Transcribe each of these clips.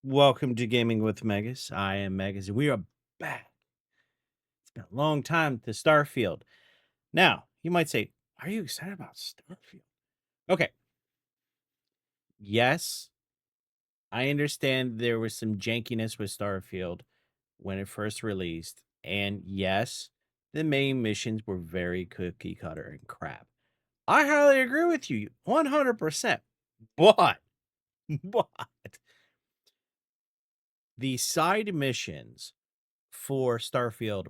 Welcome to Gaming with Megas. I am Megas, and we are back. It's been a long time to Starfield. Now, you might say, are you excited about Starfield? Okay. Yes, I understand there was some jankiness with Starfield when it first released. And yes, the main missions were very cookie cutter and crap. I highly agree with you 100%. But, but the side missions for Starfield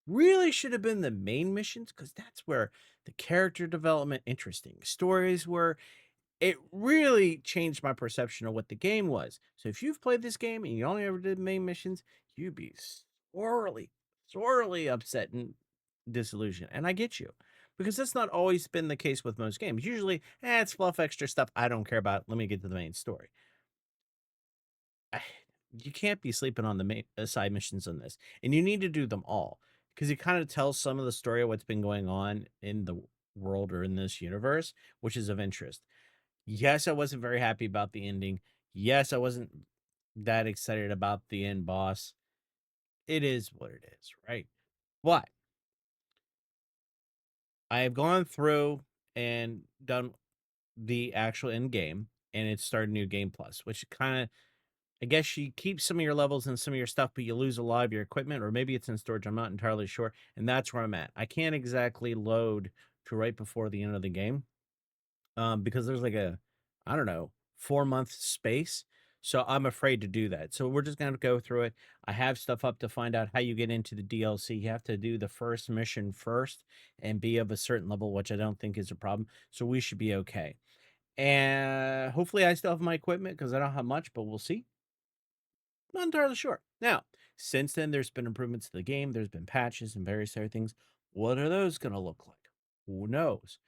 really should have been the main missions because that's where the character development, interesting stories were. It really changed my perception of what the game was. So if you've played this game and you only ever did main missions, you'd be sorely upset and disillusioned. And I get you because that's not always been the case with most games. Usually, it's fluff, extra stuff I don't care about. Let me get to the main story. I you can't be sleeping on the main side missions on this, and you need to do them all because it kind of tells some of the story of what's been going on in the world or in this universe, which is of interest. Yes, I wasn't very happy about the ending. Yes, I wasn't that excited about the end boss. It is what it is, right? But I have gone through and done the actual end game, and it started New Game Plus, which kind of I guess you keep some of your levels and some of your stuff, but you lose a lot of your equipment, or maybe it's in storage. I'm not entirely sure. And that's where I'm at. I can't exactly load to right before the end of the game because there's like I don't know, 4 month space. So I'm afraid to do that. So we're just going to go through it. I have stuff up to find out how you get into the DLC. You have to do the first mission first and be of a certain level, which I don't think is a problem. So we should be okay. And hopefully I still have my equipment because I don't have much, but we'll see. Not entirely sure. Now, since then, there's been improvements to the game. There's been patches and various other things. What are those going to look like? Who knows?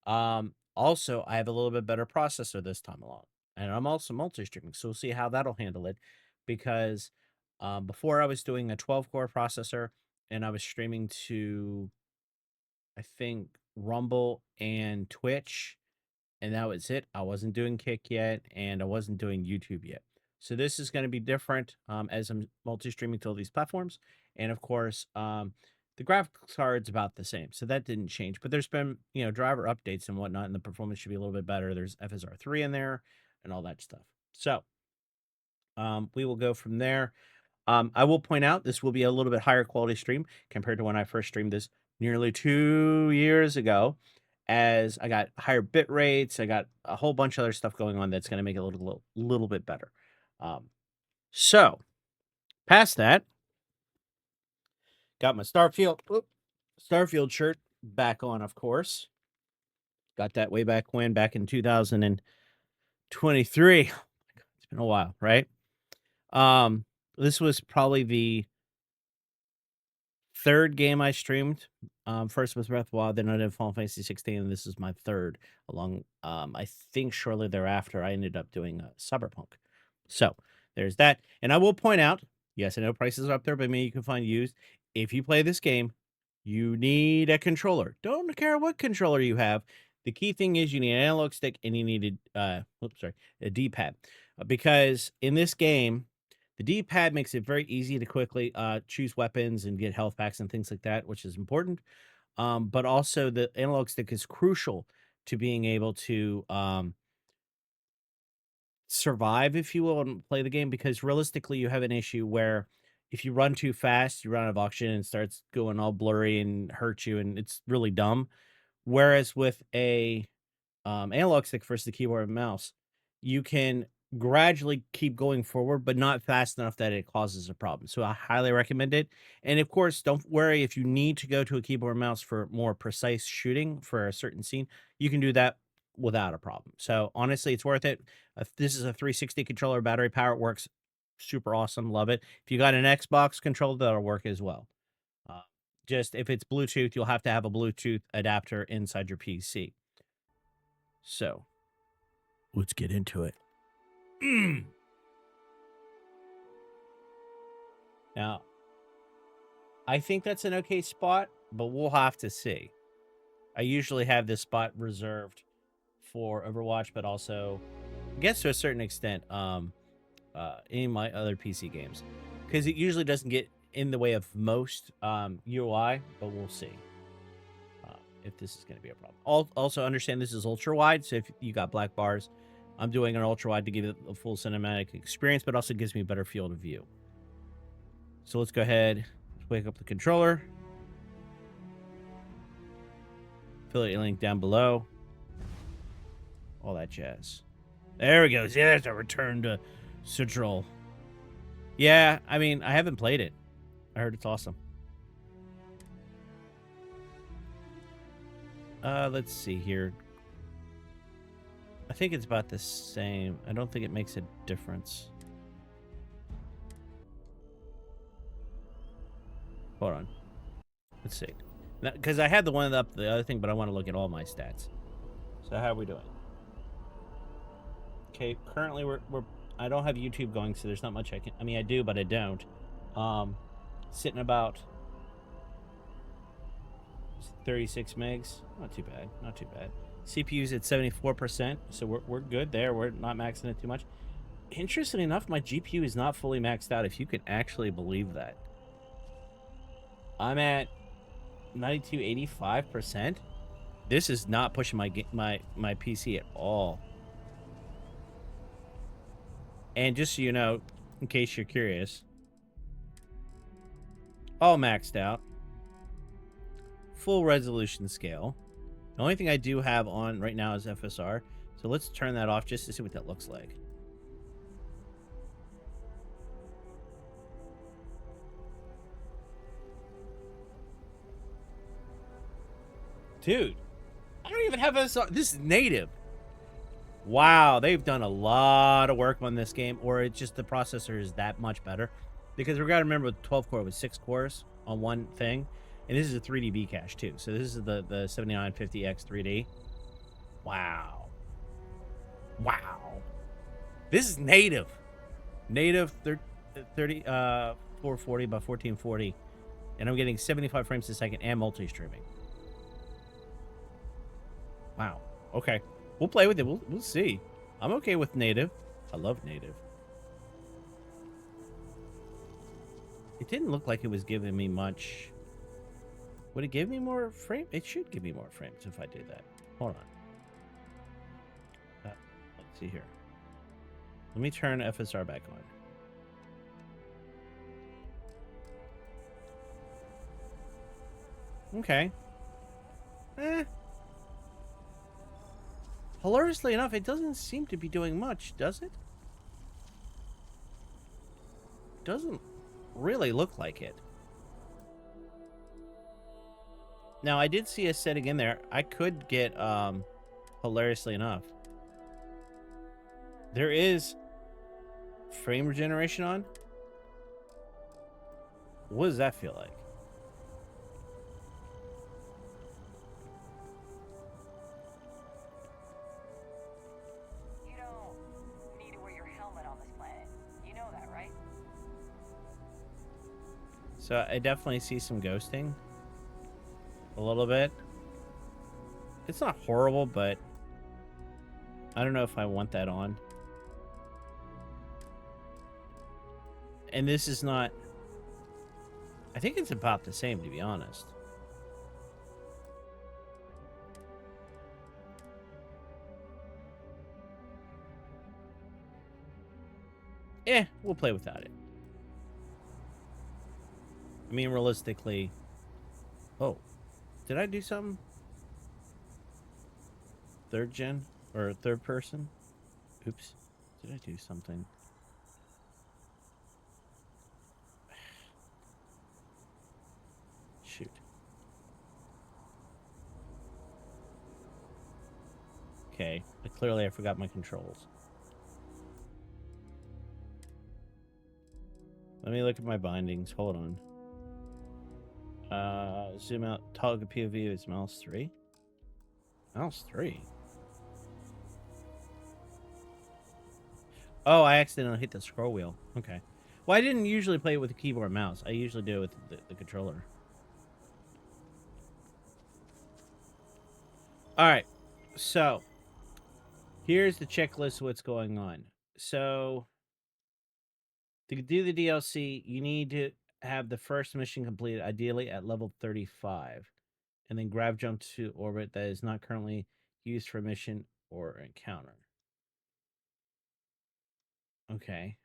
Also, I have a little bit better processor this time along, and I'm also multi-streaming, so we'll see how that'll handle it. Because before I was doing a 12-core processor, and I was streaming to I think Rumble and Twitch, and that was it. I wasn't doing Kick yet, and I wasn't doing YouTube yet. So this is going to be different as I'm multi-streaming to all these platforms, and of course, the graphics card's about the same, so that didn't change. But there's been driver updates and whatnot, and the performance should be a little bit better. There's FSR3 in there, and all that stuff. So we will go from there. I will point out this will be a little bit higher quality stream compared to when I first streamed this nearly 2 years ago, as I got higher bit rates. I got a whole bunch of other stuff going on that's going to make it a little bit better. So past that, got my Starfield shirt back on, of course. Got that way back back in 2023. It's been a while, right? This was probably the third game I streamed. First was Breath of the Wild, then I did Final Fantasy 16, and this is my third. Along, I think shortly thereafter, I ended up doing Cyberpunk. So there's that. And I will point out, yes, I know prices are up there, but maybe you can find used. If you play this game, you need a controller. Don't care what controller you have. The key thing is you need an analog stick and you need a D-pad, because in this game the D-pad makes it very easy to quickly choose weapons and get health packs and things like that, which is important. But also the analog stick is crucial to being able to survive, if you will, and play the game, because realistically you have an issue where if you run too fast, you run out of oxygen and it starts going all blurry and hurts you, and it's really dumb. Whereas with a analog stick versus the keyboard and mouse, you can gradually keep going forward, but not fast enough that it causes a problem. So I highly recommend it. And of course, don't worry if you need to go to a keyboard and mouse for more precise shooting for a certain scene, you can do that without a problem. So honestly, it's worth it. This is a 360 controller, battery power, it works super awesome. Love it. If you got an Xbox controller, that'll work as well. Uh, just if it's Bluetooth, you'll have to have a Bluetooth adapter inside your PC. So let's get into it. Now, I think that's an okay spot, but we'll have to see. I usually have this spot reserved for Overwatch, but also, I guess to a certain extent, any of my other PC games, because it usually doesn't get in the way of most UI, but we'll see if this is going to be a problem. Also, understand this is ultra wide, so if you got black bars, I'm doing an ultra wide to give it a full cinematic experience, but also gives me a better field of view. So let's go ahead, wake up the controller. Affiliate link down below. All that jazz. There we go. See, there's a return to Central. Yeah, I mean, I haven't played it. I heard it's awesome. Let's see here. I think it's about the same. I don't think it makes a difference. Hold on. Let's see. Because I had the one up the other thing, but I want to look at all my stats. So how are we doing? Okay, currently we're I don't have YouTube going, so there's not much I can. I mean, I do, but I don't. Sitting about 36 megs. Not too bad. Not too bad. CPU's at 74%, so we're good there. We're not maxing it too much. Interestingly enough, my GPU is not fully maxed out, if you can actually believe that. I'm at 92.85%. This is not pushing my PC at all. And just so you know, in case you're curious, all maxed out. Full resolution scale. The only thing I do have on right now is FSR. So let's turn that off just to see what that looks like. Dude, I don't even have FSR. This is native. Wow, they've done a lot of work on this game, or it's just the processor is that much better. Because we got to remember, with 12 core with 6 cores on one thing, and this is a 3D cache too. So this is the 7950X 3D. Wow. Wow. This is native. Native 440 by 1440. And I'm getting 75 frames a second and multi-streaming. Wow. Okay. We'll play with it. We'll see. I'm okay with native. I love native. It didn't look like it was giving me much. Would it give me more frames? It should give me more frames if I do that. Hold on. Let's see here. Let me turn FSR back on. Okay. Hilariously enough, it doesn't seem to be doing much, does it? Doesn't really look like it. Now, I did see a setting in there. I could get, hilariously enough, there is frame regeneration on. What does that feel like? You don't need to wear your helmet on this planet. You know that, right? So I definitely see some ghosting. A little bit. It's not horrible, but I don't know if I want that on. And this is not... I think it's about the same, to be honest. We'll play without it. I mean, realistically... Oh. Did I do something? Third gen? Or third person? Oops. Did I do something? Shoot. Okay. Clearly I forgot my controls. Let me look at my bindings. Hold on. Zoom out. Toggle POV is mouse 3. Mouse 3? Oh, I accidentally hit the scroll wheel. Okay. Well, I didn't usually play it with the keyboard and mouse. I usually do it with the controller. Alright. So, here's the checklist of what's going on. So, To do the DLC, you need to have the first mission completed, ideally at level 35, and then grab jump to orbit that is not currently used for mission or encounter. Okay.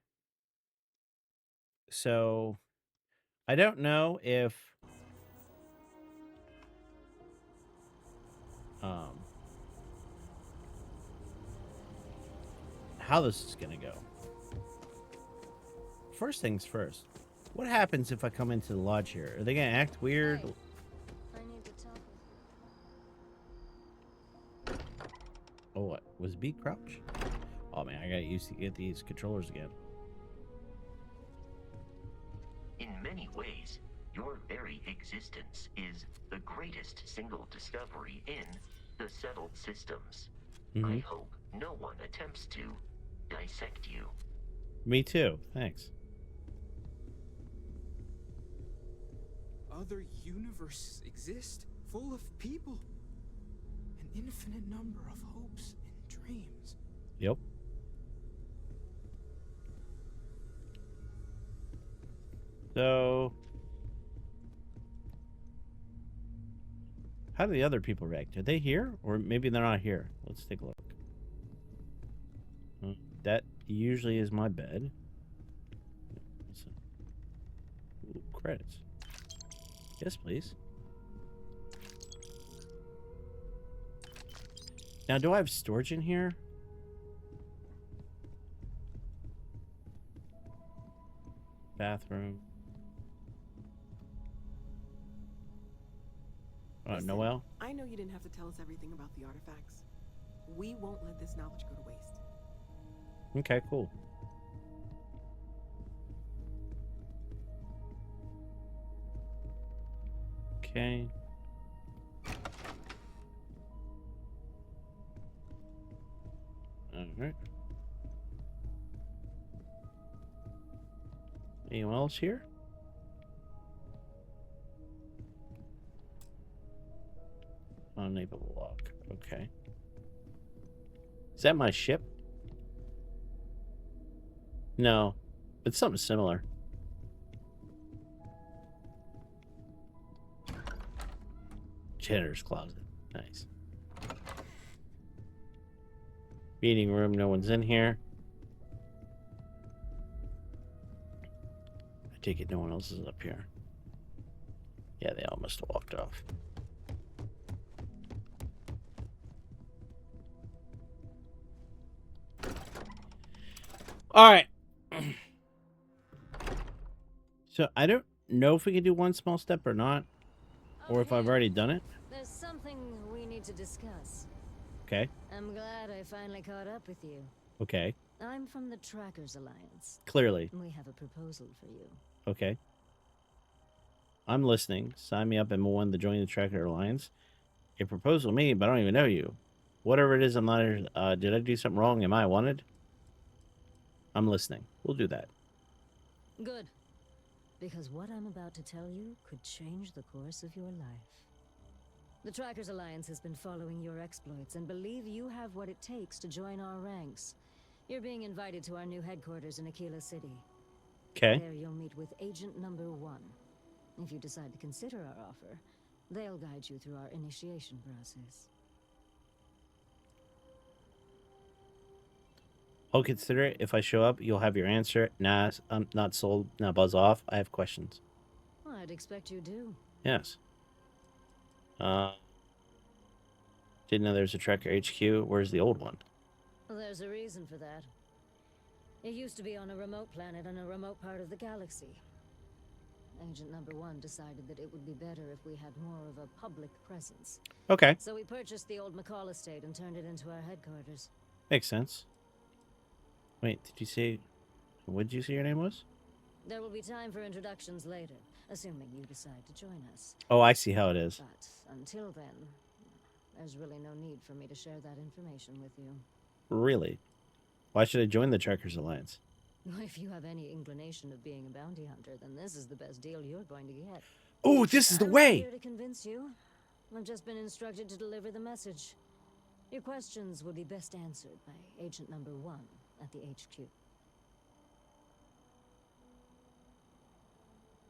So I don't know if um how this is gonna go. First things first. What happens if I come into the lodge here? Are they gonna act weird? Hey, I need to talk with Oh, what was B crouch? Oh man, I got used to get these controllers again. In many ways, your very existence is the greatest single discovery in the settled systems. I hope no one attempts to dissect you. Me too. Thanks. Other universes exist, full of people. An infinite number of hopes and dreams. Yep. So, how do the other people react? Are they here? Or maybe they're not here. Let's take a look. That usually is my bed. Ooh, credits. Yes, please. Now, do I have storage in here? Bathroom. Listen, Noel? I know you didn't have to tell us everything about the artifacts. We won't let this knowledge go to waste. Okay, cool. Okay. Alright. Anyone else here? Unable to lock. Okay. Is that my ship? No. It's something similar. Janitor's closet. Nice. Meeting room. No one's in here. I take it no one else is up here. Yeah, they all must have walked off. All right. So I don't know if we can do one small step or not, or if I've already done it. There's something we need to discuss. Okay. I'm glad I finally caught up with you. Okay. I'm from the Trackers Alliance. Clearly. We have a proposal for you. Okay. I'm listening. Sign me up and one to join the Tracker Alliance. A proposal to me, but I don't even know you. Whatever it is, I'm not. Did I do something wrong? Am I wanted? I'm listening. We'll do that. Good. Because what I'm about to tell you could change the course of your life. The Trackers Alliance has been following your exploits and believe you have what it takes to join our ranks. You're being invited to our new headquarters in Aquila City. Okay. There you'll meet with Agent Number 1. If you decide to consider our offer, they'll guide you through our initiation process. I'll consider it. If I show up, you'll have your answer. Nah, I'm not sold. Now buzz off. I have questions. Well, I'd expect you do. Yes. Didn't know there's a Tracker HQ. Where's the old one? Well, there's a reason for that. It used to be on a remote planet in a remote part of the galaxy. Agent Number 1 decided that it would be better if we had more of a public presence. Okay. So we purchased the old McCall estate and turned it into our headquarters. Makes sense. Wait, did you say... What did you say your name was? There will be time for introductions later, assuming you decide to join us. Oh, I see how it is. But until then, there's really no need for me to share that information with you. Really? Why should I join the Trackers Alliance? If you have any inclination of being a bounty hunter, then this is the best deal you're going to get. Oh, this is the I'm not way! here to convince you. I've just been instructed to deliver the message. Your questions will be best answered by Agent Number 1 at the HQ.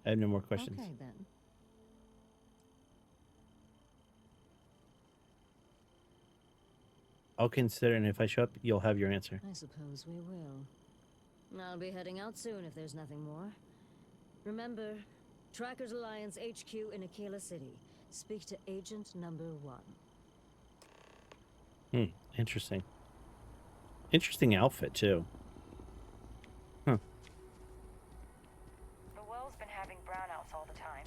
I have no more questions. Okay, then. I'll consider, and if I show up, you'll have your answer. I suppose we will. I'll be heading out soon if there's nothing more. Remember, Trackers Alliance HQ in Aquila City. Speak to Agent Number 1. Interesting. Interesting outfit, too. Huh. The well's been having brownouts all the time.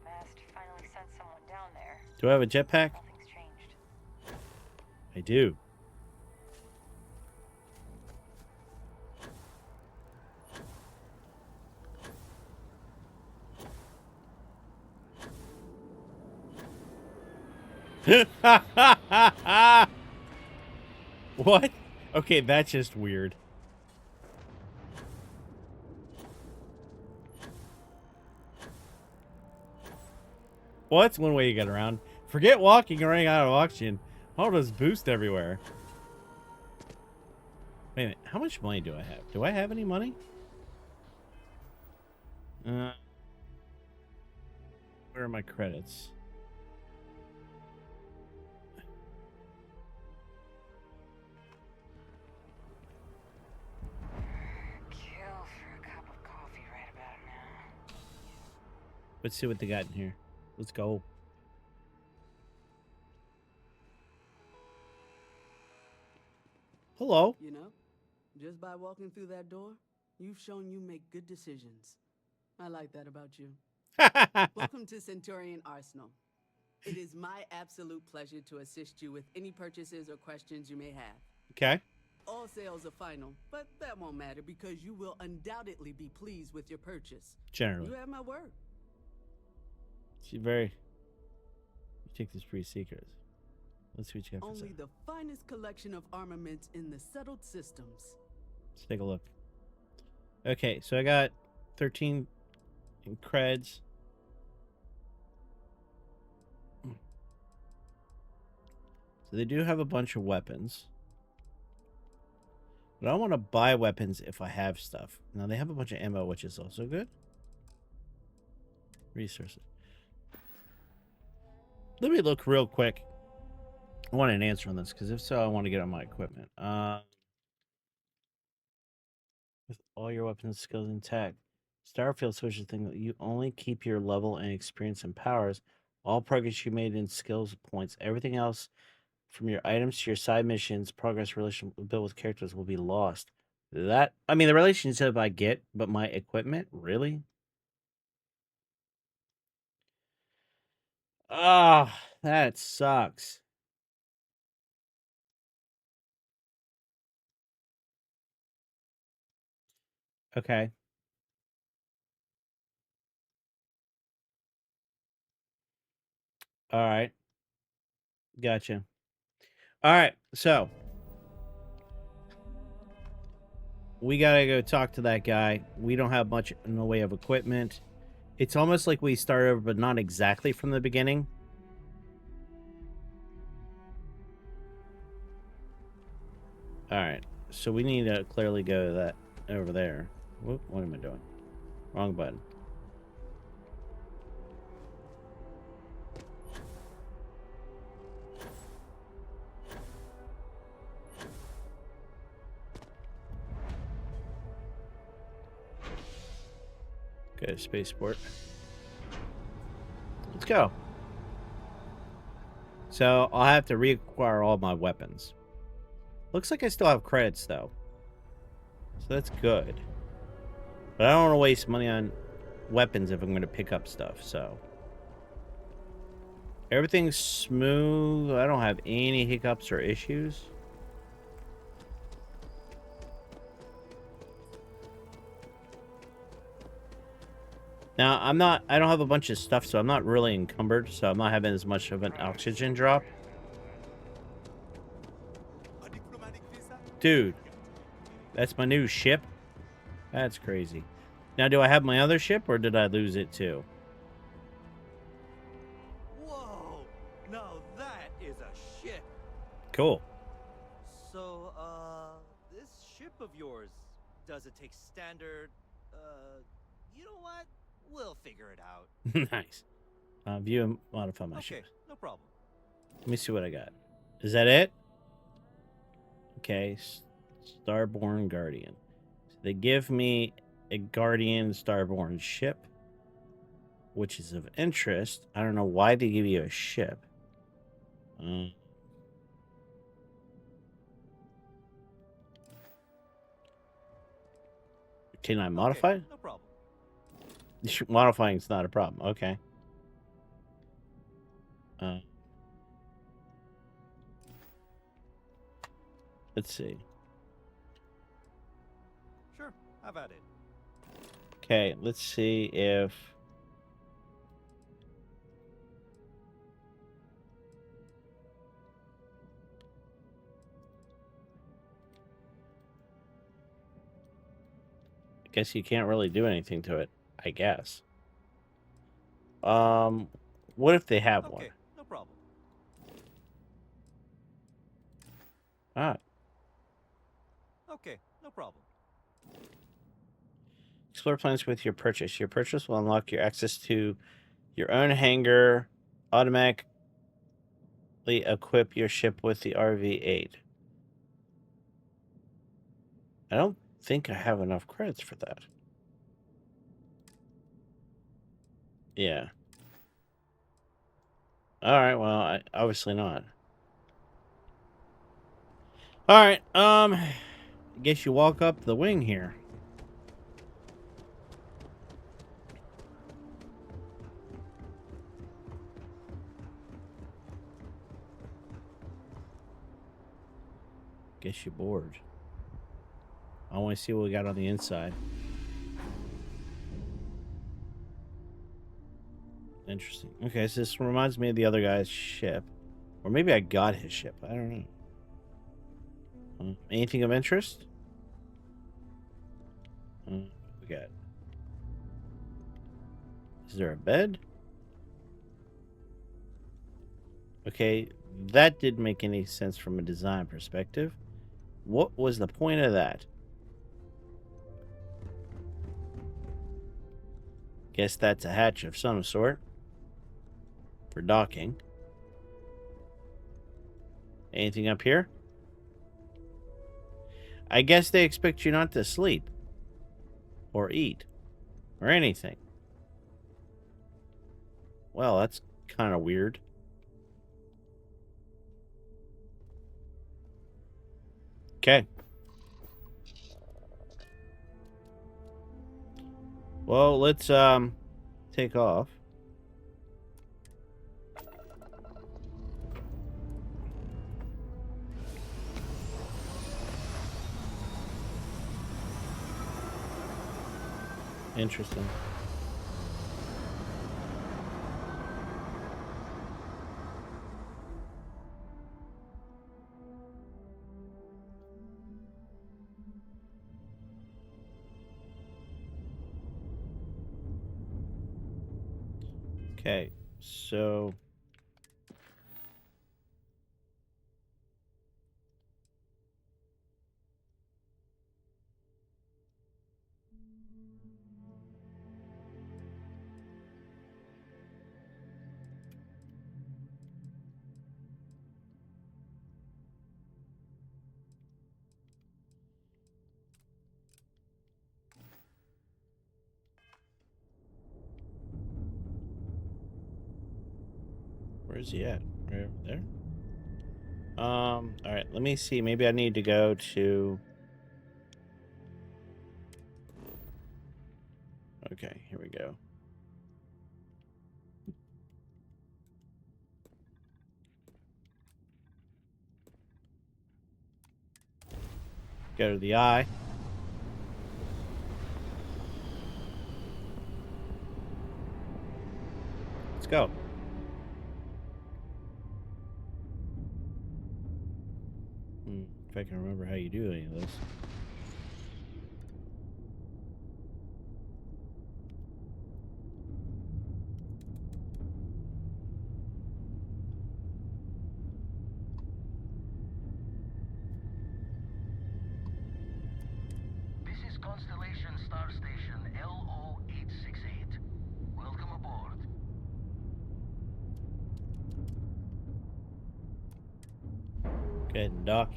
Mast finally sent someone down there. Do I have a jetpack? Nothing's changed. I do. What? Okay, that's just weird. Well, that's one way you get around. Forget walking or running out of oxygen. All this boost everywhere. Wait a minute. How much money do I have? Do I have any money? Where are my credits? Kill for a cup of coffee right about now. Let's see what they got in here. Let's go. Hello. You know, just by walking through that door, you've shown you make good decisions. I like that about you. Welcome to Centurion Arsenal. It is my absolute pleasure to assist you with any purchases or questions you may have. Okay. All sales are final, but that won't matter because you will undoubtedly be pleased with your purchase. Generally. You have my word. She's very... You take this pretty secret. Let's see what you have for Only sale. the finest collection of armaments in the settled systems. Let's take a look. Okay, so I got 13 in creds. So they do have a bunch of weapons. But I want to buy weapons if I have stuff. Now they have a bunch of ammo, which is also good. Resources. Let me look real quick. I want an answer on this, because if so, I want to get on my equipment. With all your weapons, skills intact. Starfield social thing that you only keep your level and experience and powers. All progress you made in skills points. Everything else, from your items to your side missions, progress relation built with characters will be lost. That, I mean, the relationship I get, but my equipment, really? Ah, that sucks. Okay. All right. Gotcha. All right. So we gotta go talk to that guy. We don't have much in the way of equipment. It's almost like we start over, but not exactly from the beginning. All right. So we need to clearly go to that over there. Whoop, what am I doing? Wrong button. Go to spaceport. Let's go. So I'll have to reacquire all my weapons. Looks like I still have credits though. So that's good. But I don't want to waste money on weapons if I'm going to pick up stuff, so. Everything's smooth. I don't have any hiccups or issues. Now, I don't have a bunch of stuff, so I'm not really encumbered, so I'm not having as much of an oxygen drop. Dude, that's my new ship? That's crazy. Now, do I have my other ship, or did I lose it too? Whoa! Now that is a ship. Cool. So, this ship of yours, does it take standard, you know what? We'll figure it out. Nice. View and modify my Okay, ship. no problem. Let me see what I got. Is that it? Okay. Starborn Guardian. So they give me a Guardian Starborn ship, which is of interest. I don't know why they give you a ship. Can I modify it? No problem. Modifying is not a problem. Okay. Let's see. Sure, have at it. Okay, let's see if... I guess you can't really do anything to it, I guess. What if they have one? Okay, no problem. Ah, Okay, no problem. explore plans with your purchase. Your purchase will unlock your access to your own hangar, automatically equip your ship with the RV-8. I don't think I have enough credits for that. Yeah. Alright, well, obviously not. Alright, I guess you walk up the wing here. Guess you're bored. I want to see what we got on the inside. Interesting. Okay, so this reminds me of the other guy's ship. Or maybe I got his ship. I don't know. Anything of interest? What we got? Is there a bed? Okay, that didn't make any sense from a design perspective. What was the point of that? Guess that's a hatch of some sort. For docking. Anything up here? I guess they expect you not to sleep. Or eat. Or anything. Well, that's kind of weird. Okay. Well, let's take off. Interesting. Okay, so where's he at? Right over there? All right, let me see. Maybe I need to go to... Okay, here we go. Go to the eye. Let's go. If I can remember how you do any of this. This is Constellation Star Station LO-868. Go ahead and dock.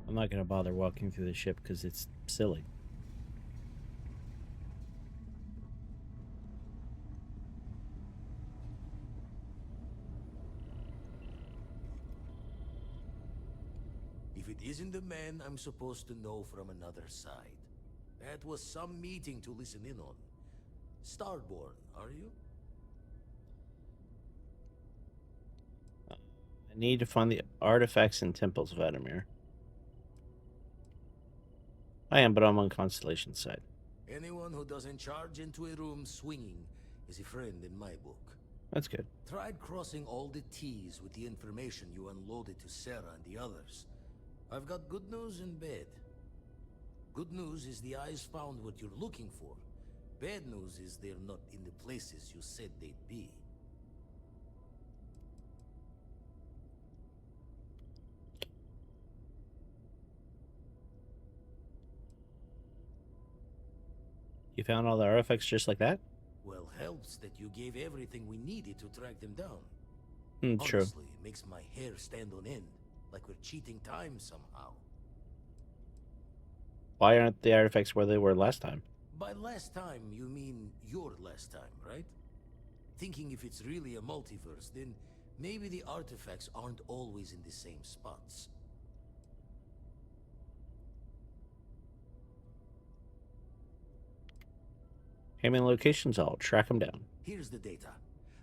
I'm not going to bother walking through the ship because it's silly. If it isn't the man I'm supposed to know from another side. That was some meeting to listen in on. Starborn, are you? I need to find the artifacts and temples of Adamir. I am, but I'm on Constellation's side. Anyone who doesn't charge into a room swinging is a friend in my book. That's good. Tried crossing all the T's with the information you unloaded to Sarah and the others. I've got good news and bad. Good news is the eyes found what you're looking for. Bad news is they're not in the places you said they'd be. You found all the artifacts just like that? Well, helps that you gave everything we needed to track them down. True. Honestly, it makes my hair stand on end, like we're cheating time somehow. Why aren't the artifacts where they were last time? By last time, you mean your last time, right? Thinking if it's really a multiverse, then maybe the artifacts aren't always in the same spots. Hand me the locations, I'll track them down. Here's the data.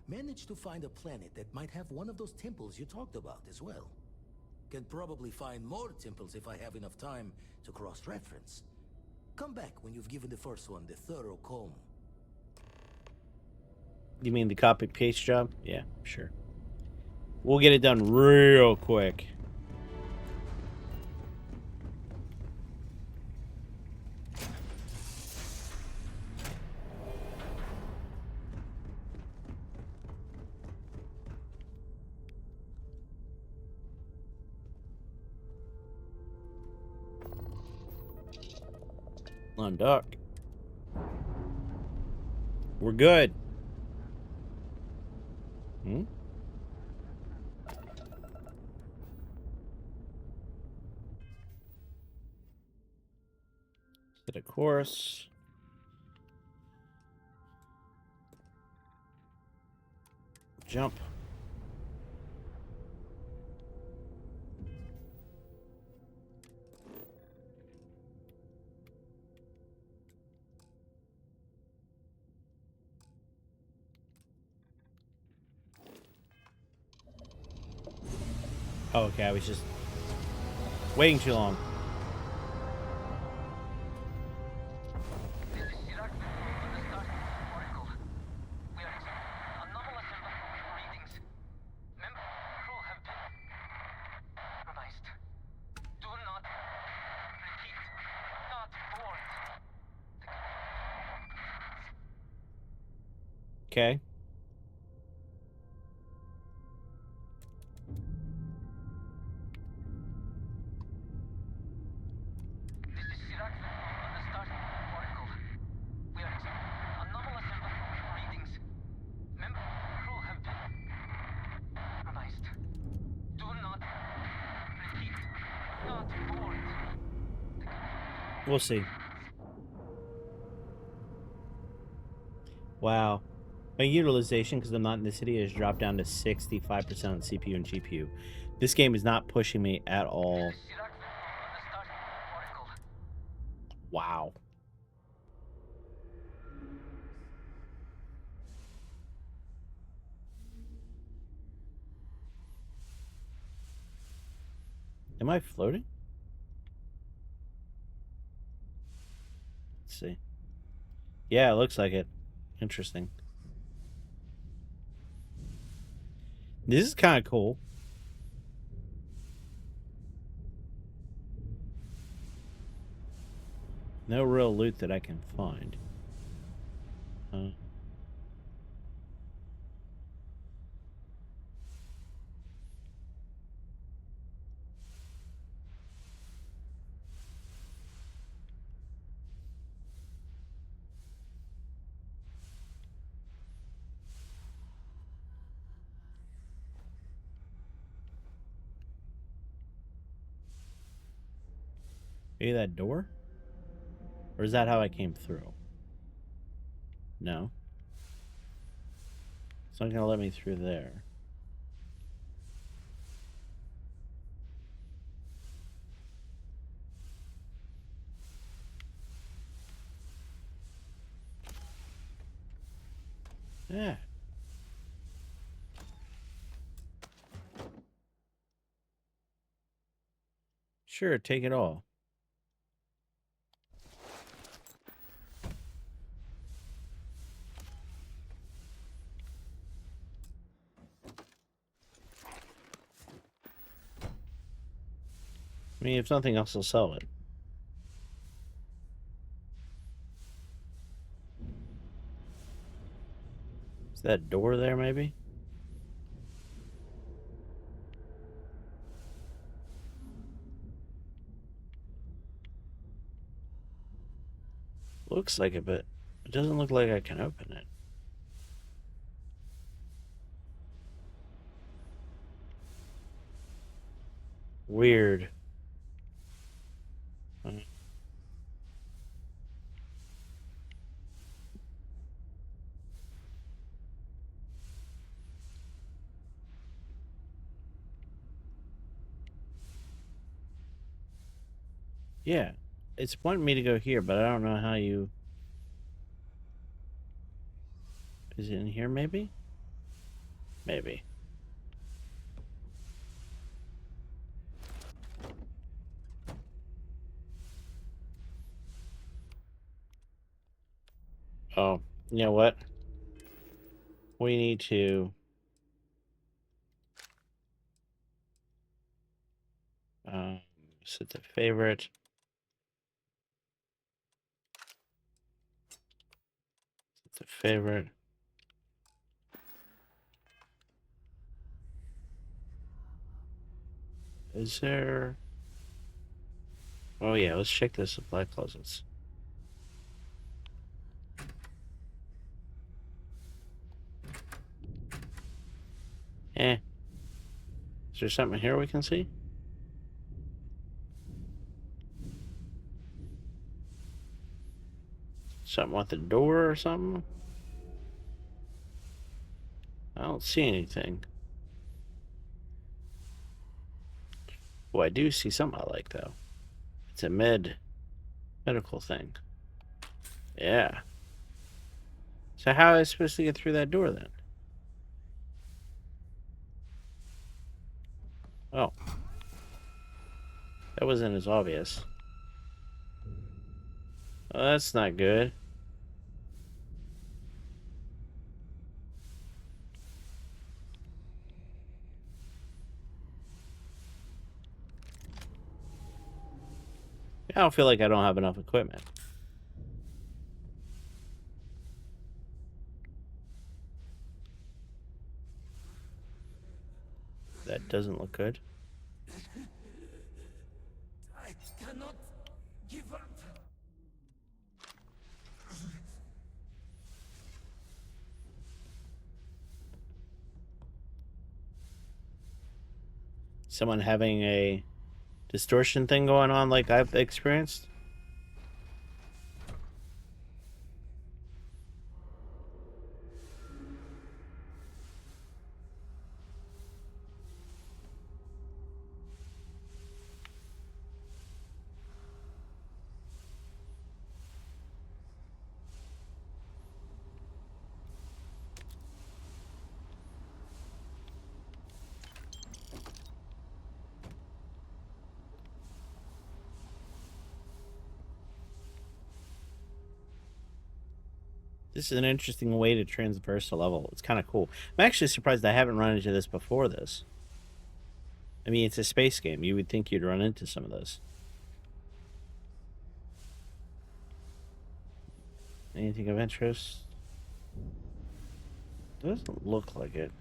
Managed to find a planet that might have one of those temples you talked about as well. Can probably find more temples if I have enough time to cross-reference. Come back when you've given the first one the thorough comb. You mean the copy paste job? Yeah, sure. We'll get it done real quick. On dock. We're good. Set a course. Jump. Oh, okay, I was just waiting too long. Okay. We'll see. Wow. My utilization, because I'm not in the city, has dropped down to 65% on CPU and GPU. This game is not pushing me at all. Wow. Am I floating? Let's see. Yeah, it looks like it. Interesting. This is kind of cool. No real loot that I can find. Maybe that door? Or is that how I came through? No. It's not gonna let me through there. Yeah. Sure, take it all. I mean, if nothing else, I'll sell it. Is that door there, maybe? Looks like it, but it doesn't look like I can open it. Weird. Yeah. It's wanting me to go here, but I don't know how you... Is it in here, maybe? Maybe. Oh, you know what? We need to... set the favorite. Set the favorite. Is there... Oh yeah, let's check the supply closets. Eh. Is there something here we can see? Something with the door or something? I don't see anything. Oh, I do see something I like, though. It's a medical thing. Yeah. So how am I supposed to get through that door, then? Oh. That wasn't as obvious. Oh, that's not good. I don't feel like I don't have enough equipment. That doesn't look good. I cannot give up. Someone having a distortion thing going on like I've experienced? This is an interesting way to transverse a level. It's kind of cool. I'm actually surprised I haven't run into this before this. I mean, it's a space game. You would think you'd run into some of those. Anything of interest? Doesn't look like it.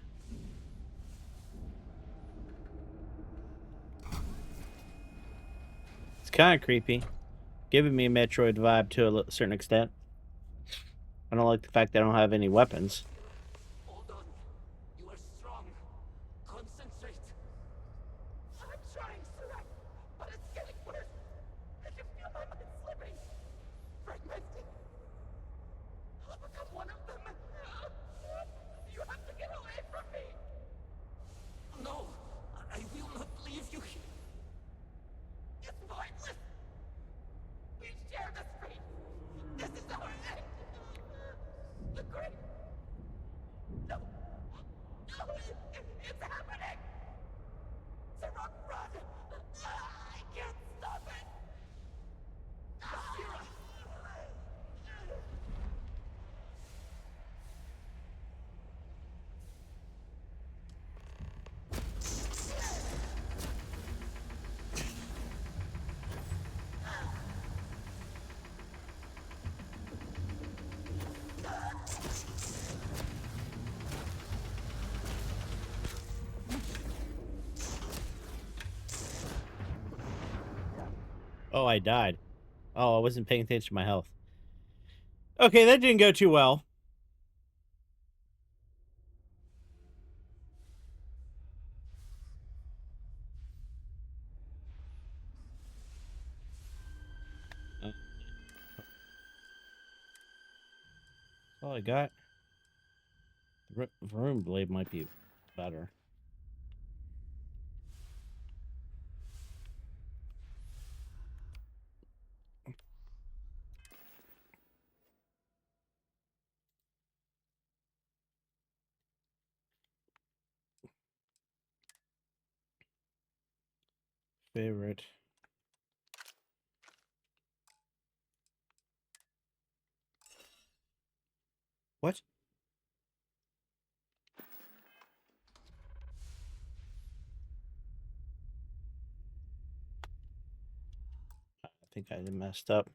It's kind of creepy. Giving me a Metroid vibe to a certain extent. I don't like the fact that I don't have any weapons. Hold on. You are strong. Concentrate. I'm trying, Sarah, but it's getting worse. I can Oh, I died. Oh, I wasn't paying attention to my health. Okay, that didn't go too well. That's all I got. Vroom blade might be better. Favorite. What? I think I messed up.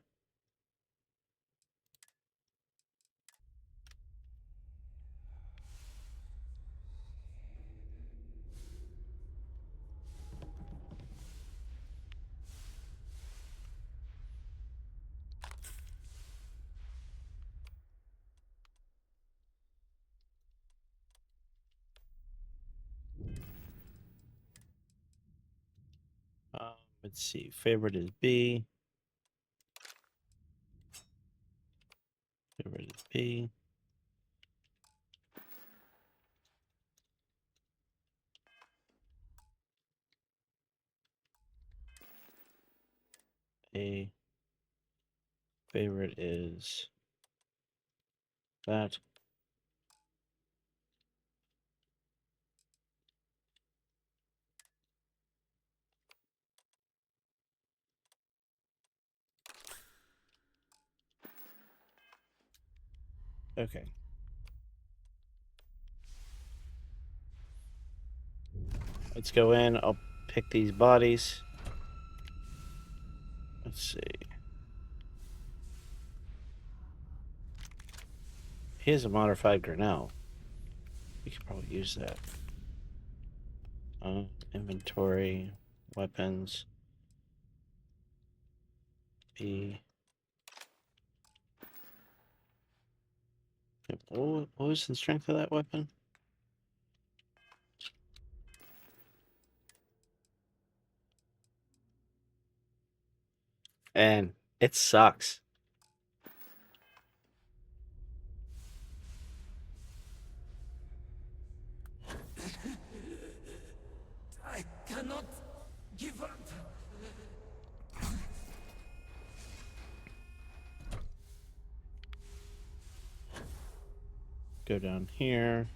Let's see. Favorite is B. Favorite is B. A. Favorite is that. Okay. Let's go in. I'll pick these bodies. Let's see. He has a modified Grinnell. We could probably use that. Inventory, weapons, B. What was the strength of that weapon? And it sucks. I cannot give up. Go down here.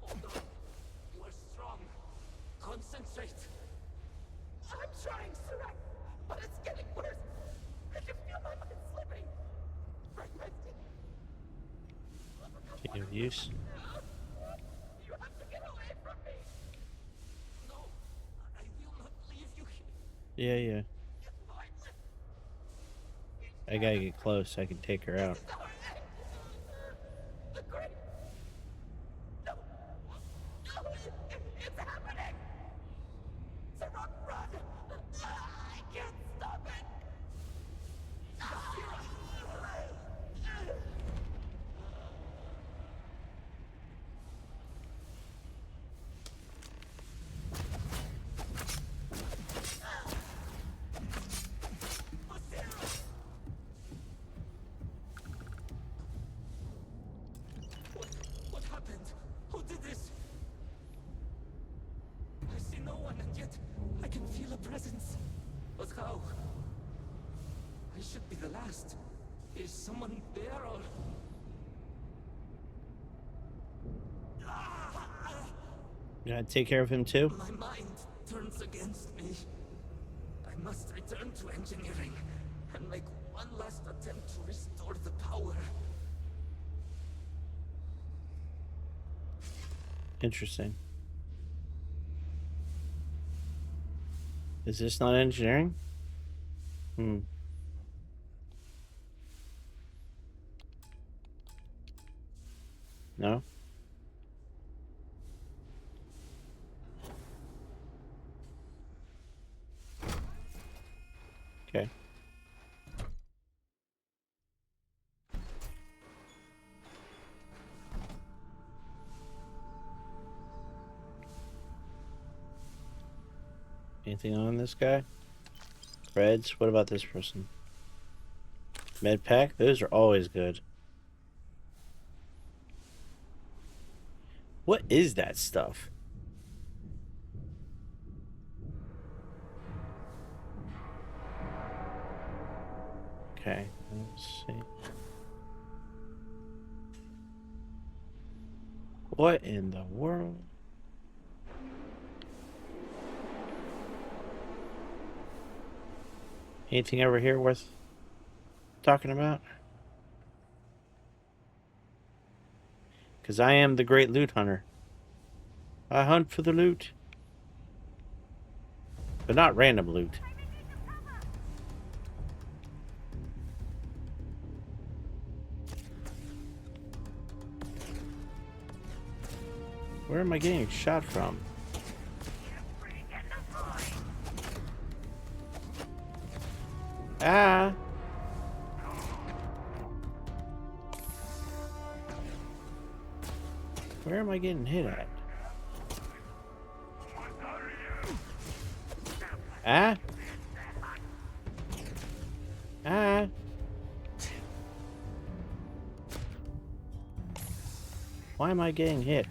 Hold on. You are strong. Concentrate. I'm trying, Surak, but it's getting worse. I can feel my mind slipping. Fragmenting. Can you use? You have to get away from me. No, I will not leave you here. Yeah. It's pointless. I gotta get close so I can take her out. The great. No. No, it's happening. Surak, run. I can't stop it. What happened? Who did this? I see no one, and yet I can feel a presence. But how? I should be the last. Is someone there or... You gotta take care of him too? My mind turns against me. I must return to engineering and make one last attempt to restore the power. Interesting. Is this not engineering? Hmm. No? Okay. Anything on this guy? Reds? What about this person? Med pack? Those are always good. What is that stuff? Okay, let's see. What in the world? Anything over here worth talking about? Because I am the great loot hunter. I hunt for the loot. But not random loot. Where am I getting shot from? Ah! Where am I getting hit at? Ah? Ah? Why am I getting hit?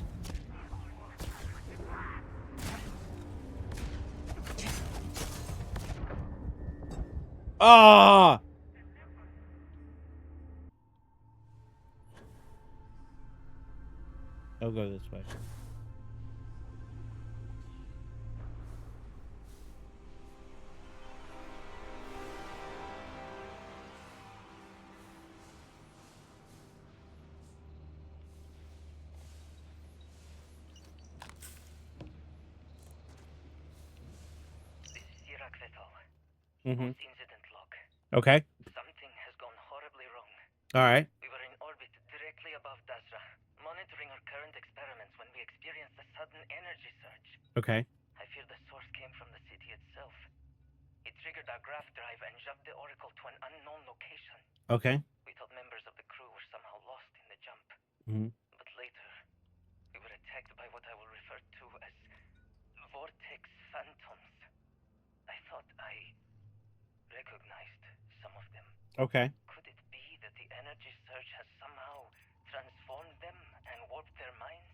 Ah! I'll go this way. Mm-hmm. Incident log. Okay. Something has gone horribly wrong. All right. We were in orbit directly above Dasra, monitoring our current experiments when we experienced a sudden energy surge. Okay. I fear the source came from the city itself. It triggered our graph drive and jumped the Oracle to an unknown location. Okay. We thought members of the crew were somehow lost in the jump. Mm-hmm. But later, we were attacked by what I will refer to as vortex phantoms. I thought I recognized some of them. Okay. Could it be that the energy surge has somehow transformed them and warped their minds?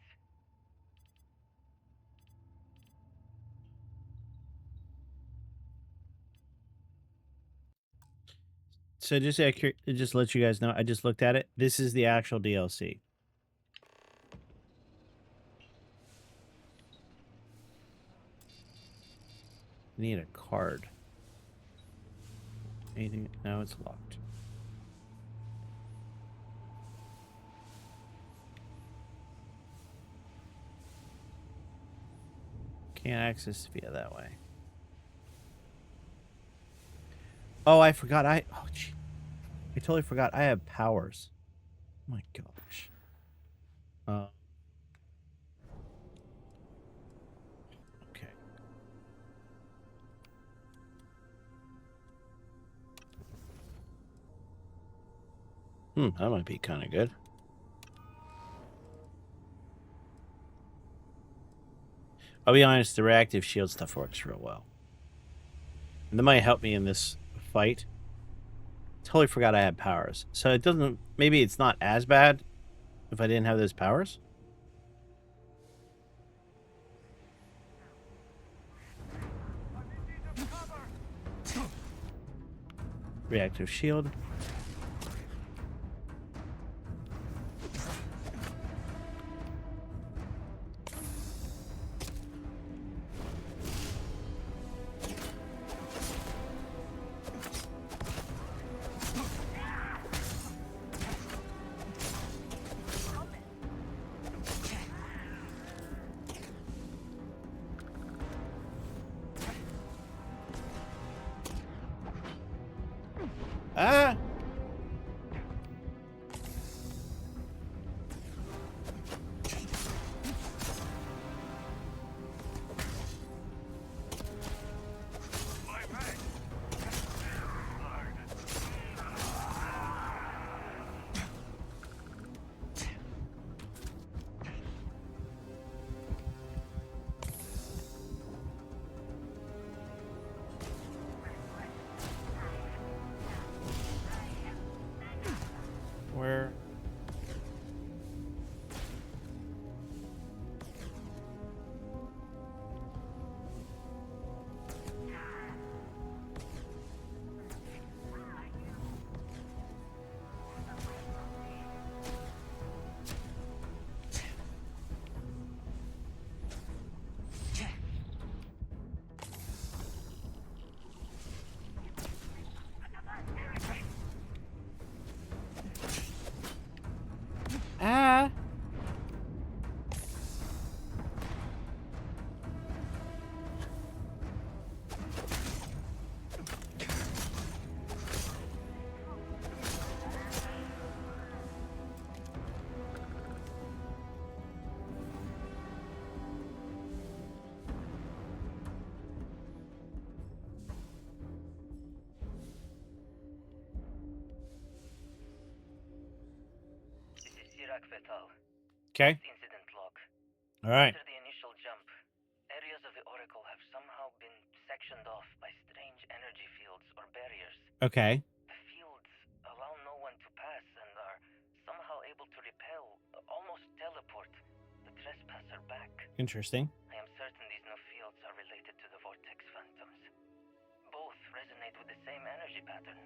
So just let you guys know, I just looked at it. This is the actual DLC. I need a card. Anything? No, it's locked. Can't access via that way. Oh, I forgot. I totally forgot. I have powers. Oh my gosh. Okay. That might be kind of good. I'll be honest, the reactive shield stuff works real well. And that might help me in this fight. Totally forgot I had powers. So it doesn't... Maybe it's not as bad if I didn't have those powers. Reactive shield. Ah! Where? Ah! This is Sirach Vetal. Okay. Incident log. All right. After the initial jump, areas of the Oracle have somehow been sectioned off by strange energy fields or barriers. Okay. The fields allow no one to pass and are somehow able to repel, almost teleport, the trespasser back. Interesting. I am certain these new fields are related to the Vortex Phantoms. Both resonate with the same energy pattern.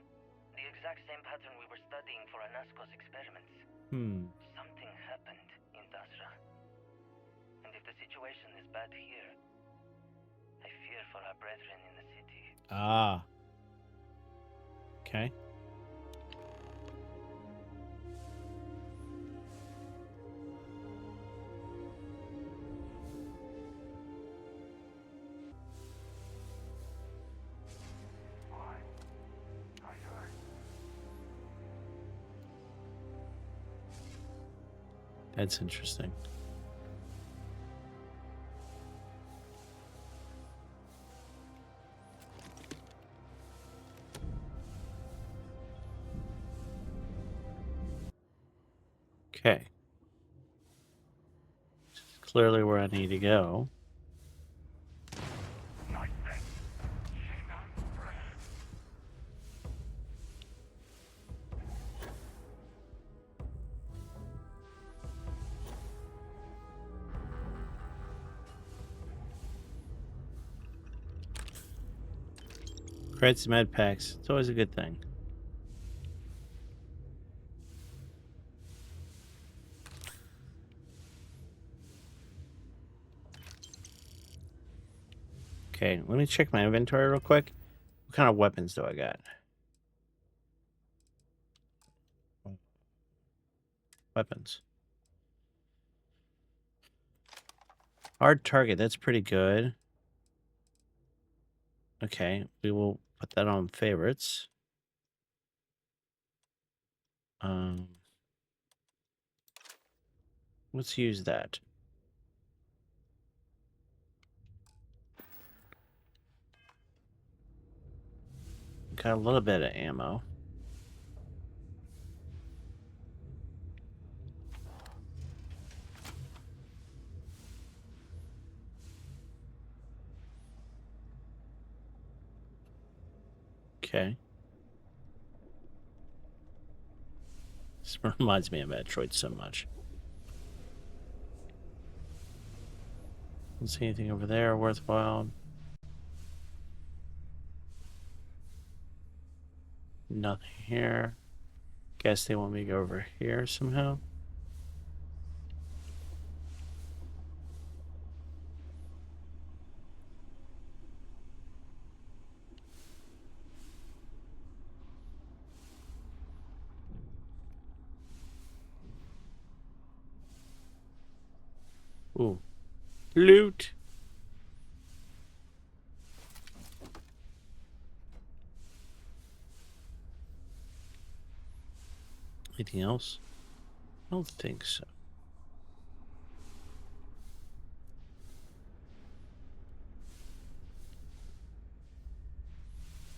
The exact same pattern we were studying for Anasco's experiments. Something happened in Dasra. And if the situation is bad here, I fear for our brethren in the city. Ah. Okay. That's interesting. Okay. Clearly where I need to go. Creds med packs. It's always a good thing. Okay, let me check my inventory real quick. What kind of weapons do I got? Weapons. Hard target, that's pretty good. Okay, we will put that on favorites. Let's use that. Got a little bit of ammo. Okay. This reminds me of Metroid so much. Don't see anything over there worthwhile. Nothing here. Guess they want me to go over here somehow. Ooh. Loot! Anything else? I don't think so.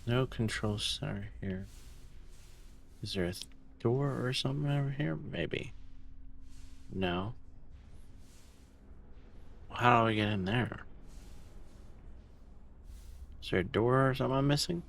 No control center here. Is there a door or something over here? Maybe. No. How do we get in there? Is there a door or something I'm missing?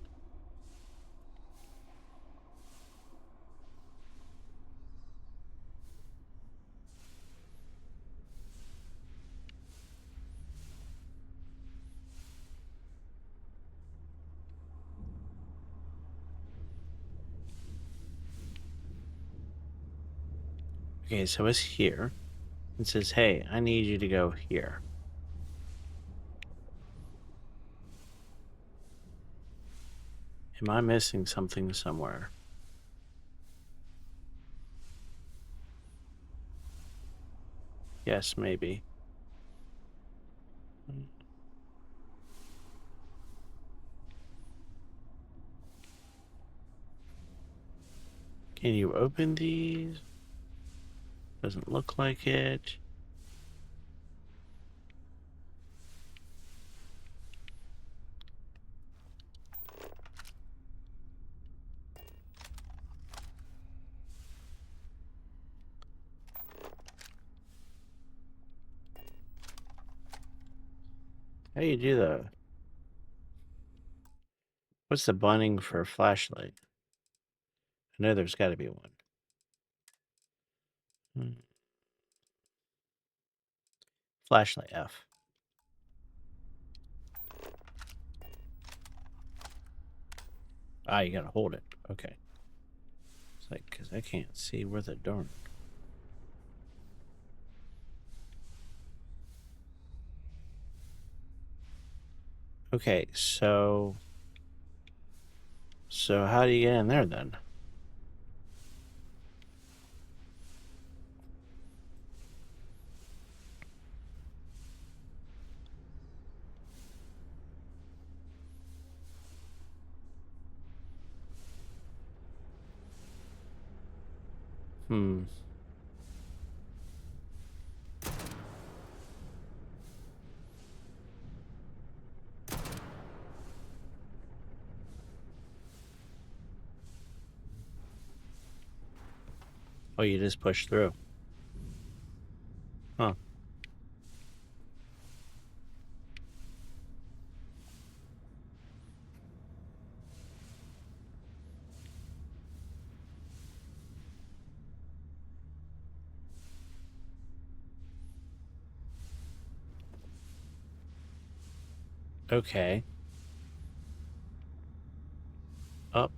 Okay, so it's here. It says, hey, I need you to go here. Am I missing something somewhere? Yes, maybe. Can you open these? Doesn't look like it. How do you do that? What's the binding for a flashlight? I know there's got to be one. Flashlight F. Ah, you gotta hold it. Okay. It's like, because I can't see where the door. Okay, so how do you get in there then? Hmm. Oh, you just push through. Huh. Okay. Up.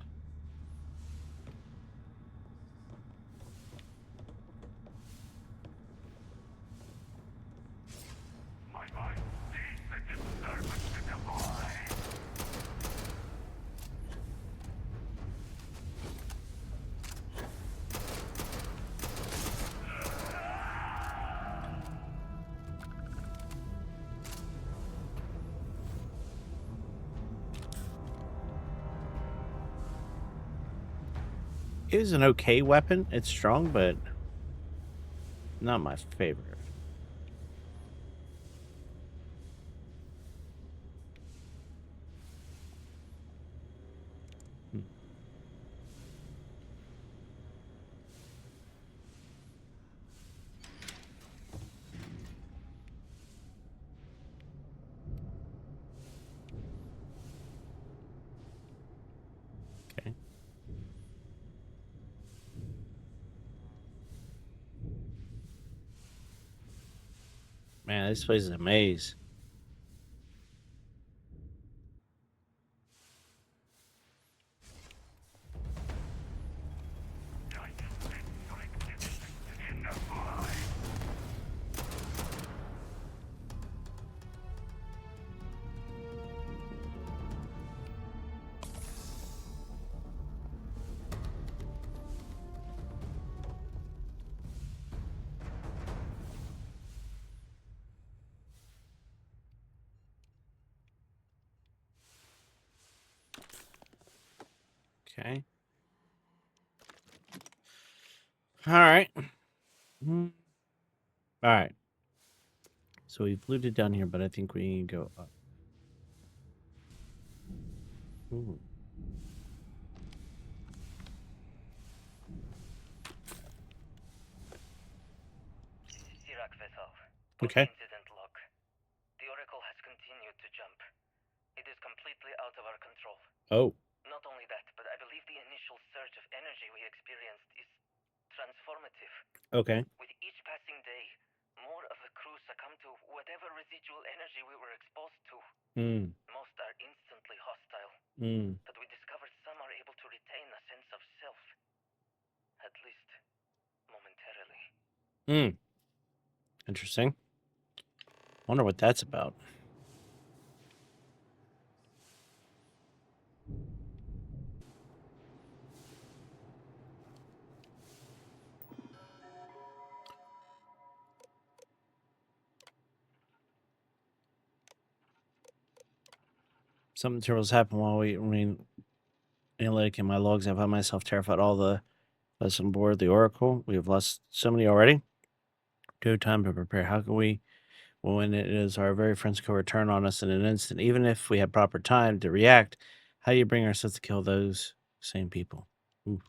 It is an okay weapon. It's strong, but not my favorite. Hmm. Okay. Man, this place is a maze. Okay. All right. All right. So we've looted down here, but I think we need to go up. Ooh. Sirac vessel. Okay. Incident log. The Oracle has continued to jump. It is completely out of our control. Oh. Not only that, but I believe the initial surge of energy we experienced is transformative. Okay. With each passing day, more of the crew succumb to whatever residual energy we were exposed to. Most are instantly hostile. But we discovered some are able to retain a sense of self. At least, momentarily. Interesting. Wonder what that's about. Something terrible's happened while we remain analytic in my logs. I found myself terrified. All the us on board the Oracle. We have lost so many already. No time to prepare. How can we, when it is our very friends who return on us in an instant, even if we had proper time to react? How do you bring ourselves to kill those same people? Ooh.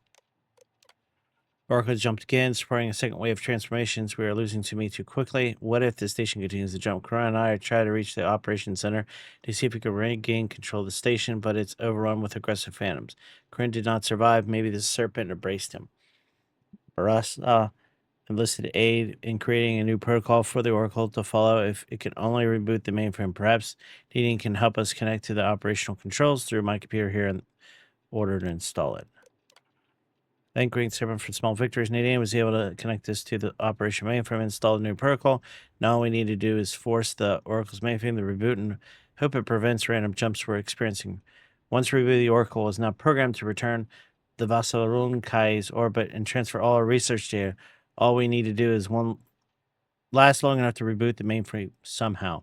Oracle jumped again, spreading a second wave of transformations. We are losing too many too quickly. What if the station continues to jump? Corinne and I try to reach the operations center to see if we can regain control of the station, but it's overrun with aggressive phantoms. Corinne did not survive. Maybe the serpent embraced him. For us, enlisted aid in creating a new protocol for the Oracle to follow if it can only reboot the mainframe. Perhaps Dean can help us connect to the operational controls through my computer here in order to install it. Thank Green Servant for small victories. Nadine was able to connect this to the operation mainframe and install a new protocol. Now all we need to do is force the Oracle's mainframe to reboot and hope it prevents random jumps we're experiencing. Once rebooted, the Oracle is now programmed to return the Vasalrun Kai's orbit and transfer all our research data. All we need to do is last long enough to reboot the mainframe somehow.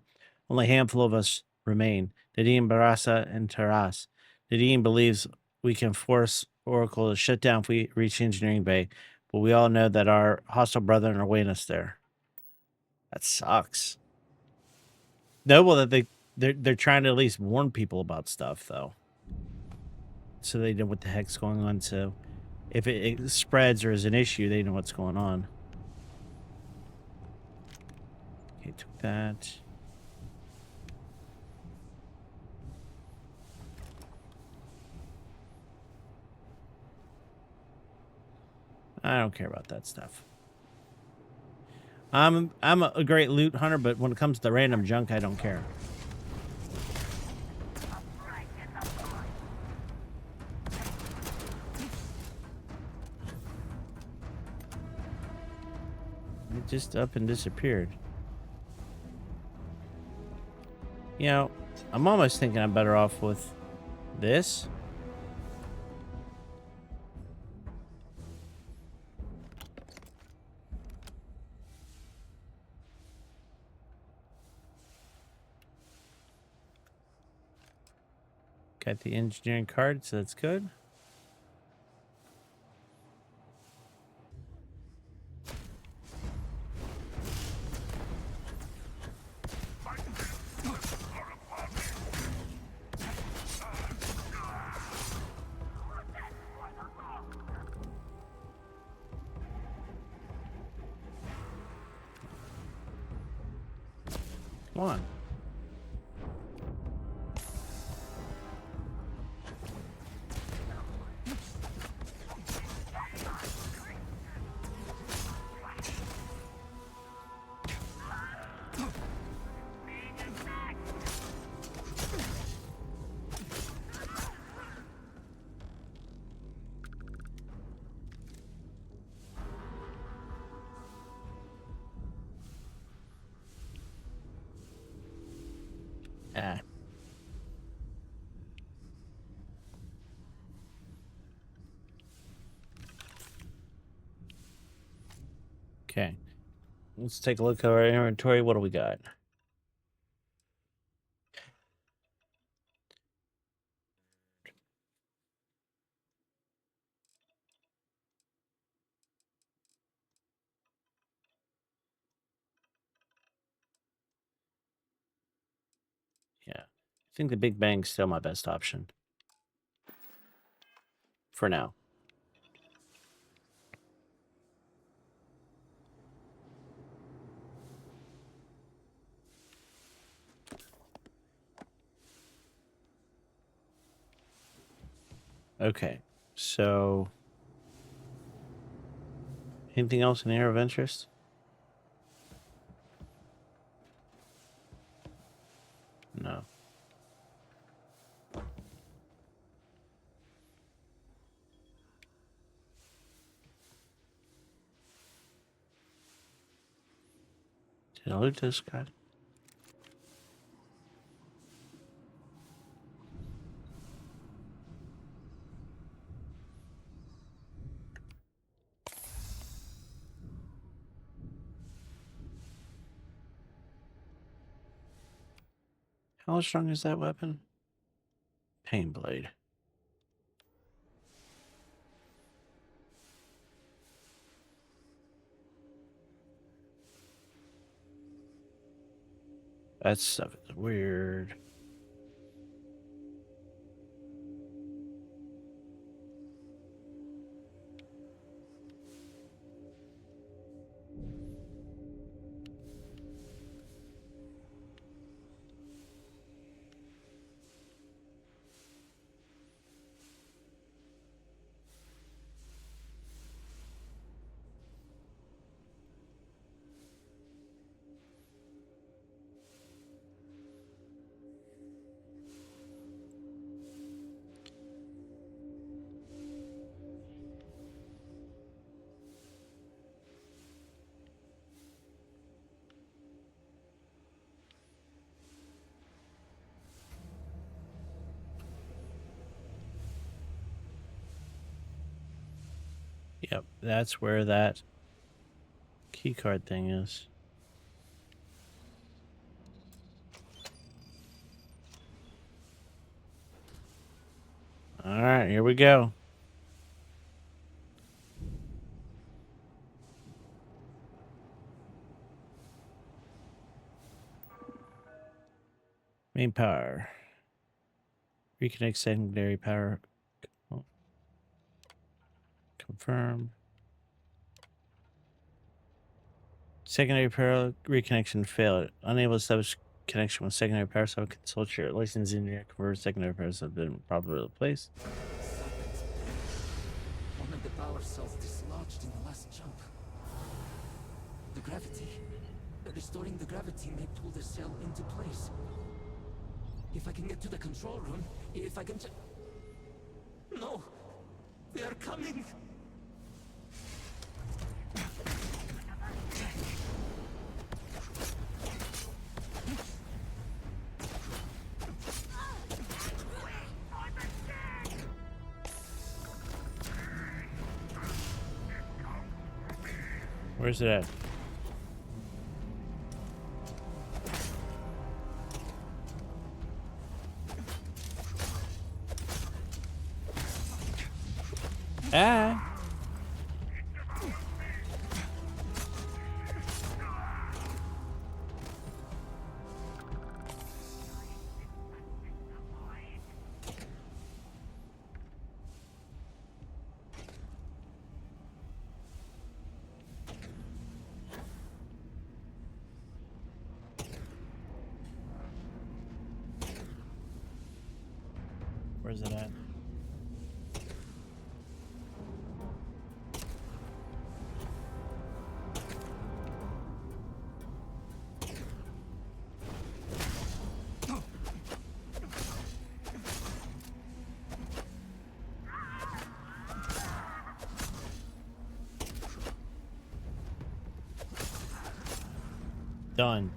Only a handful of us remain. Nadine, Barasa, and Taras. Nadine believes we can force Oracle to shut down if we reach Engineering Bay, but we all know that our hostile brethren are waiting us there. That sucks. Noble that they're trying to at least warn people about stuff, though, so they know what the heck's going on. So if it spreads or is an issue, they know what's going on. Okay, took that. I don't care about that stuff. I'm a great loot hunter, but when it comes to random junk, I don't care. It just up and disappeared. You know, I'm almost thinking I'm better off with this. Got the engineering card, so that's good. Come on. Ah. Okay. Let's take a look at our inventory. What do we got? think the Big Bang's still my best option. For now. Okay, so anything else in here of interest? No. Did I loot this guy? How strong is that weapon? Pain blade. That stuff is weird. Yep, that's where that keycard thing is. All right, here we go. Main power. Reconnect secondary power. Oh. Confirm. Secondary power reconnection failed. Unable to establish connection with secondary power, so consult your licensed engineer. Convert secondary powers have been properly replaced. One of the power cells dislodged in the last jump. The gravity. Restoring the gravity may pull the cell into place. If I can get to the control room, if I can No! They are coming! Where's it at? Ah! Where's it at? Done,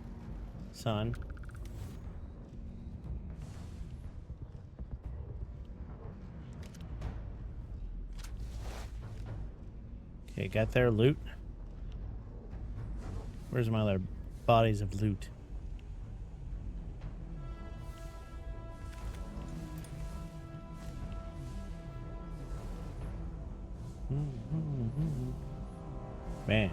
son. Okay, got their loot. Where's my other bodies of loot? Man.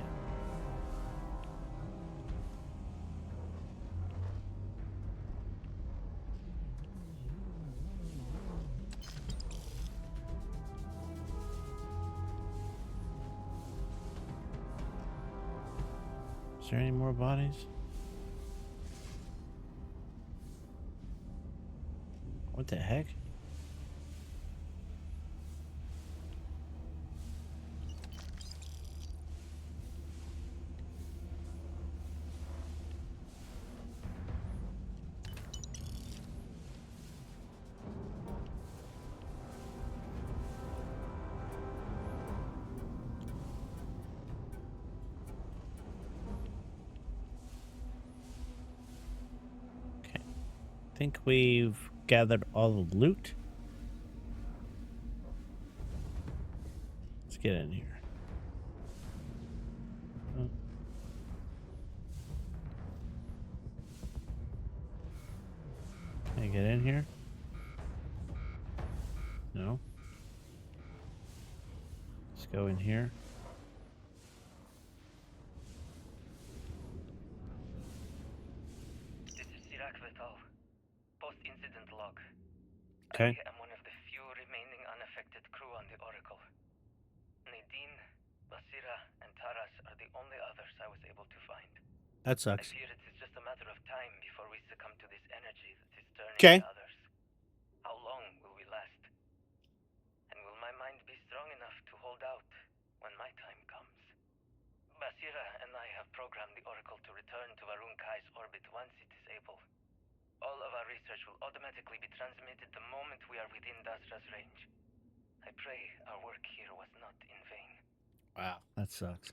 Is there any more bodies? What the heck? Okay. I think we've gathered all the loot. Let's get in here. Oh. Can I get in here? No. Let's go in here. This is Sirac Vital. Post-incident log. Okay. I am one of the few remaining unaffected crew on the Oracle. Nadine, Basira, and Taras are the only others I was able to find. That I sucks. fear it is just a matter of time before we succumb to this energy that is turning Okay. the others. How long will we last? And will my mind be strong enough to hold out when my time comes? Basira and I have programmed the Oracle to return to Varun Kai's orbit once it is able. All of our research will automatically be transmitted the moment we are within Dasra's range. I pray our work here was not in vain. Wow. That sucks.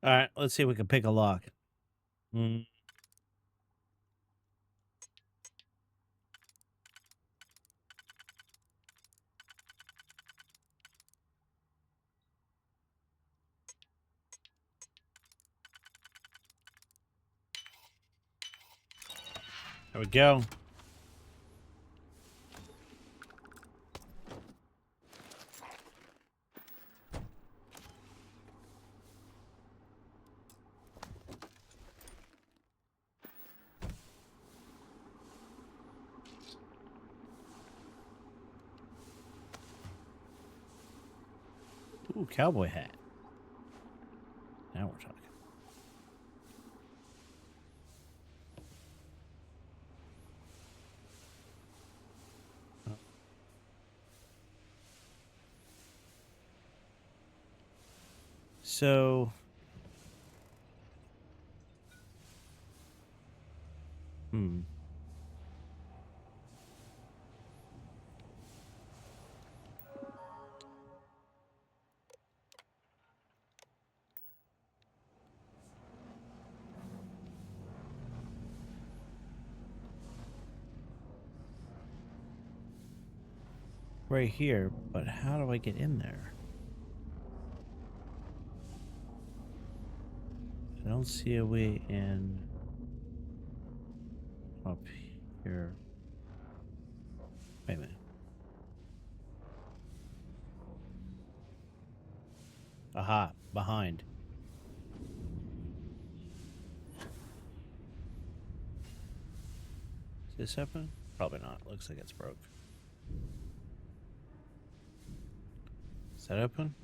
All right, let's see if we can pick a lock. There we go. Ooh, cowboy hat. Now we're talking. Oh. So, right here, but how do I get in there? I don't see a way in up here. Wait a minute. Aha, behind. Is this open? Probably not. Looks like it's broke. Is that open?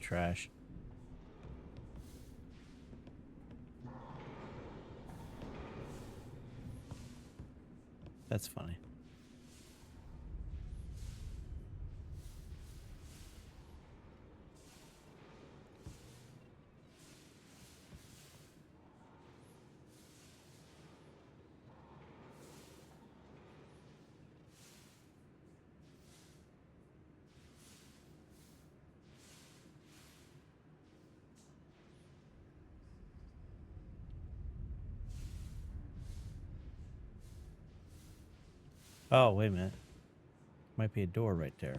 Trash. That's funny. Oh, wait a minute. Might be a door right there.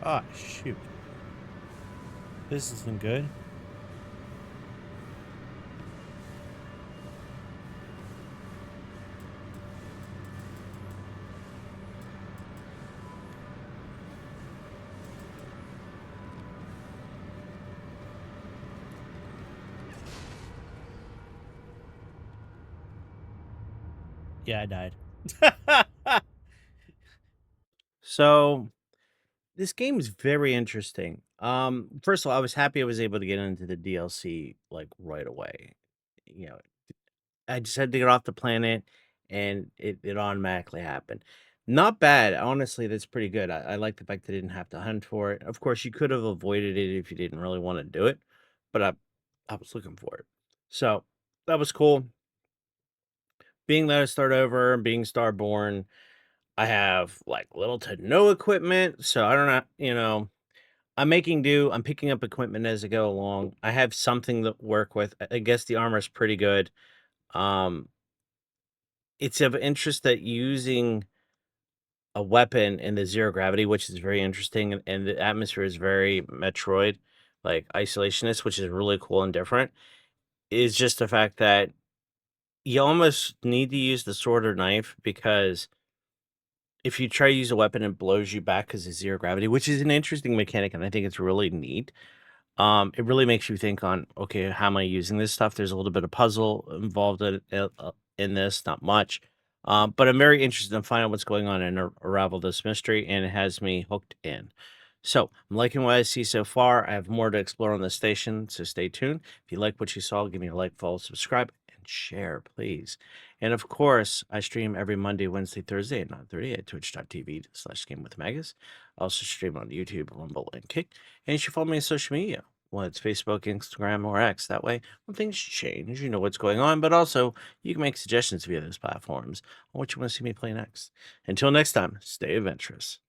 Ah, shoot. This isn't good. Yeah, I died. So, this game is very interesting. First of all, I was happy I was able to get into the DLC like right away. You know, I just had to get off the planet and it automatically happened. Not bad. Honestly, that's pretty good. I like the fact that I didn't have to hunt for it. Of course, you could have avoided it if you didn't really want to do it, but I was looking for it. So that was cool. Being that I start over and being Starborn, I have like little to no equipment. So I don't know, I'm making do. I'm picking up equipment as I go along. I have something to work with. I guess the armor's pretty good. Um, it's of interest that using a weapon in the zero gravity, which is very interesting, and the atmosphere is very Metroid, like isolationist, which is really cool and different, is just the fact that you almost need to use the sword or knife because if you try to use a weapon, it blows you back because of zero gravity, which is an interesting mechanic, and I think it's really neat. It really makes you think on, okay, how am I using this stuff? There's a little bit of puzzle involved in this, not much. But I'm very interested in finding out what's going on and unravel this mystery, and it has me hooked in. So I'm liking what I see so far. I have more to explore on the station, so stay tuned. If you like what you saw, give me a like, follow, subscribe, and share, please. And of course, I stream every Monday, Wednesday, Thursday at 9:30 at twitch.tv/gamewithmagus. I also stream on YouTube, Rumble, and Kick. And you should follow me on social media. Well, it's Facebook, Instagram, or X. That way, when things change, you know what's going on. But also, you can make suggestions via those platforms on what you want to see me play next. Until next time, stay adventurous.